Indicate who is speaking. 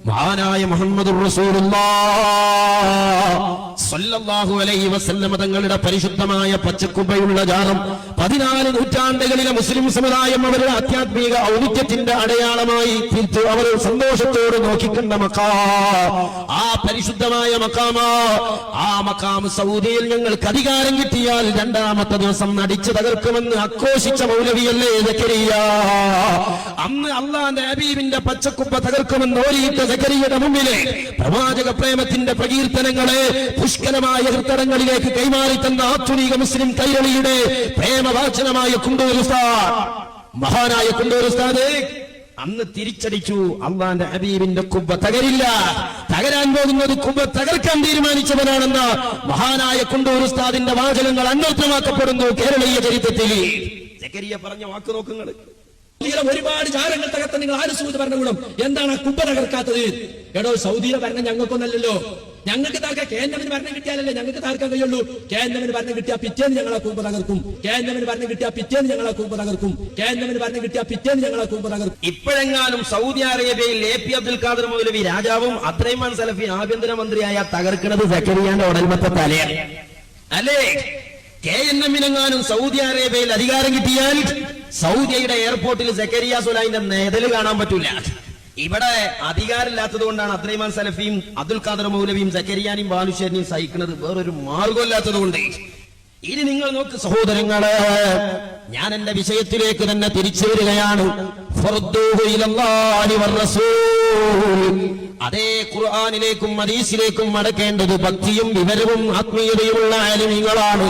Speaker 1: മഹാനായ മുഹമ്മദുർ റസൂലുള്ളാഹ് സ്വല്ലല്ലാഹു അലൈഹി വസല്ലം തങ്ങളുടെ പരിശുദ്ധമായ പച്ചക്കുബയുള്ള ജാറം 14 നൂറ്റാണ്ടുകളിലെ മുസ്ലിം സമുദായം അവരുടെ ആധ്യാത്മിക ഔന്നിത്യത്തിന്റെ അടയാളമായി തീർത്തു. അവർ സന്തോഷത്തോട് നോക്കിക്കണ്ട മഖാം, ആ പരിശുദ്ധമായ മഖാമാ, ആ മഖാം സൗദിയിൽ ഞങ്ങൾക്ക് അധികാരം കിട്ടിയാൽ രണ്ടാമത്തെ ദിവസം അടിച്ചു തകർക്കുമെന്ന് ആഘോഷിച്ച മൗലവിയല്ലേ സക്കരിയ. അന്ന് അള്ളാന്റെ ഹബീബിന്റെ പച്ചക്കുപ്പ തകർക്കുമെന്ന് ഓരിയിട്ട സക്കരിയുടെ മുമ്പിലെ പ്രവാചക പ്രേമത്തിന്റെ പ്രകീർത്തനങ്ങളെ പുഷ്കലമായ ഹൃദയങ്ങളിലേക്ക് കൈമാറി തന്ന ആധുനിക മുസ്ലിം കൈരളിയുടെ പ്രേമവാചനമായ കുണ്ടൂർ ഉസ്താദ്, മഹാനായ കുണ്ടൂർ ഉസ്താദ് അന്ന് തിരിച്ചടിച്ചു. അള്ളാന്റെ ഹബീബിന്റെ കുബ്ബ തകരില്ല, തകരാൻ പോകുന്നത് കുബ്ബ തകർക്കാൻ തീരുമാനിച്ചവനാണെന്ന മഹാനായ കുണ്ടൂർ ഉസ്താദിന്റെ വാചകങ്ങൾ അന്വർത്ഥമാക്കപ്പെടുന്നു കേരളീയ ചരിത്രത്തിൽ. സക്കരിയ പറഞ്ഞ വാക്ക് നോക്കുങ്ങൾ.
Speaker 2: ഒരുപാട് ജാരങ്ങൾ തകർത്ത നിങ്ങൾ ആര് സൗദി ഭരണകൂടം എന്താണ് ആ കുബ്ബ തകർക്കാത്തത്? എടോ, സൗദിയിലെ ഭരണം ഞങ്ങൾക്കൊന്നല്ലല്ലോ. ഞങ്ങൾക്ക് താർക്കാൻ കേന്ദ്രത്തിന് ഭരണം കിട്ടിയാലല്ലേ ഞങ്ങൾക്ക് താർക്കാൻ കഴിയുള്ളൂ. കേന്ദ്രത്തിന് ഭരണം കിട്ടിയാൽ പിറ്റേന്ന് ഞങ്ങളെ കുബ്ബ തകർക്കും. കേന്ദ്രത്തിന് ഭരണം കിട്ടിയാൽ പിറ്റേന്ന് ഞങ്ങളെ കുബ്ബ തകർക്കും. കേന്ദ്രത്തിന് ഭരണം കിട്ടിയാൽ പിറ്റേന്ന് ഞങ്ങളെ കുബ്ബ തകർക്കും.
Speaker 1: ഇപ്പോഴെങ്ങാനും സൗദി അറേബ്യയിൽ എ.പി. അബ്ദുൽ ഖാദർ മൗലവി രാജാവും അബ്ദുറഹ്മാൻ സലഫി ആഭ്യന്തരമന്ത്രിയായ തകർക്കുന്നത് സക്കരിയാന്റെ ഉടൽമത്തെ തലയാണ് അല്ലേ? KNM-നെങ്ങാനും സൗദി അറേബ്യയിൽ അധികാരം കിട്ടിയാൽ സൗദിയുടെ എയർപോർട്ടിൽ സക്കരിയ സുലൈന്റെ നേതല് കാണാൻ പറ്റൂല. ഇവിടെ അധികാരമില്ലാത്തത് കൊണ്ടാണ് അബ്ദുറഹ്മാൻ സലഫിയും അബ്ദുൽ ഖാദർ മൗലവിയും സക്കരിയാനെയും ബാലുശ്ശേരിനെയും സഹിക്കുന്നത്. വേറൊരു മാർഗമില്ലാത്തത് കൊണ്ട്. ഇനി നിങ്ങൾ നോക്ക് സഹോദരങ്ങള്, ഞാൻ എന്റെ വിഷയത്തിലേക്ക് തന്നെ തിരിച്ചു വരികയാണ്. അതേ ഖുർആനിലേക്കും ഹദീസിലേക്കും മടക്കേണ്ടത് ഭക്തിയും വിവരവും ആത്മീയതയുമുള്ള ആലിമീങ്ങളാണ്.